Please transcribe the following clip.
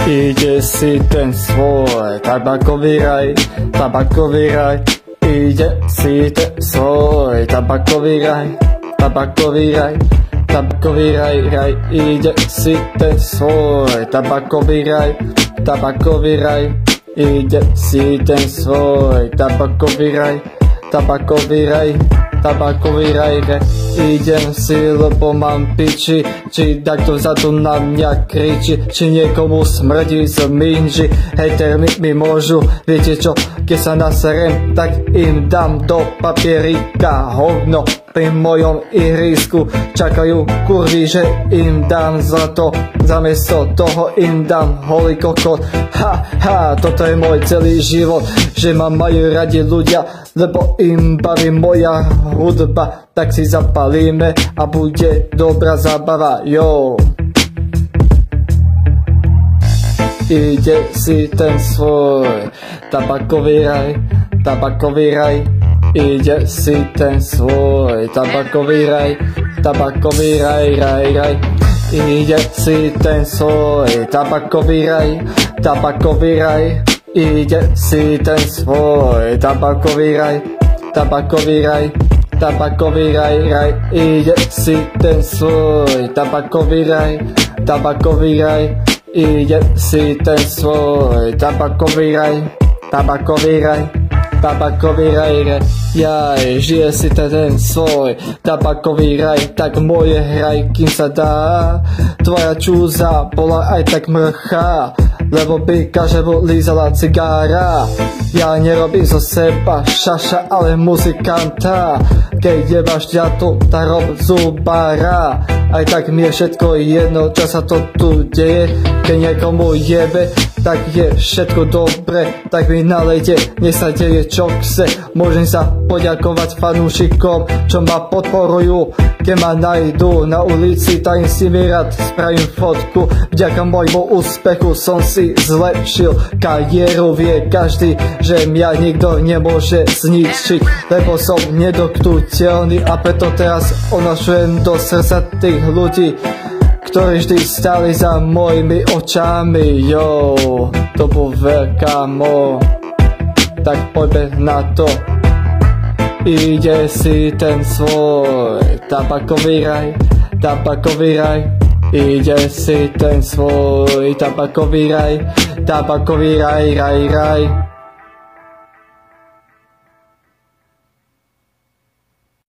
Ide si ten svoj tabakový raj, tabakový raj. Ide si ten svoj tabakový raj, tabakový raj, tabakový raj, raj. Ide si ten svoj tabakový raj, tabakový raj. Ide si ten svoj tabakový raj, tabakový raj, tabakový raj, raj. Idem si, lebo mám piči, či takto vzadu na mňa kričí, či niekomu smrdí z minži. Hejter mi môžu, viete čo, keď sa naserem, tak im dám do papierika hovno. Pri mojom ihrisku čakajú kurvy, že im dám zlato, zamiesto toho im dám holý kokot. Toto je môj celý život, že ma majú radi ľudia, lebo im baví moja hudba. Tak si zapalíme a bude dobrá zábava, yo. Ide si ten svoj tabakový raj, tabakový raj. Ide si ten svoj tabakový raj, tabakový raj, raj, raj. Ide si ten svoj tabakový raj, tabakový raj. Ide si ten svoj tabakový raj, tabakový raj, tabakový raj, raj. Ide si ten svoj tabakový raj, tabakový raj. Ide si ten svoj tabakový raj, tabakový raj, tabakový raj, raj. Jaj, žije si ten svoj tabakový raj, tak moje hraj, kým sa dá. Tvoja čúza bola aj tak mrchá, lebo by každému lízala cigára. Ja nerobím zo seba šaša, ale muzikanta. Keď jebáš ďatu, tak rob zubára. Aj tak mi je všetko jedno, čo sa to tu deje. Keď niekomu jebe, tak je všetko dobre, tak mi nalejte, nech sa deje čo chce. Môžem sa poďakovať fanúšikom, čo ma podporujú. Keď ma nájdu na ulici, tak im si mi rád spravím fotku. Vďaka môjmu úspechu som si zlepšil kariéru. Vie každý, že mňa nikto nemôže zničiť, lebo som nedotknutelný a preto teraz onošujem do srdca tých ľudí, ktorí vždy stáli za mojimi očami, jo. To bol veľká mo, tak poďme na to. Ide si ten svoj tabakový raj, tabakový raj. Ide si ten svoj tabakový raj, tabakový raj, raj, raj.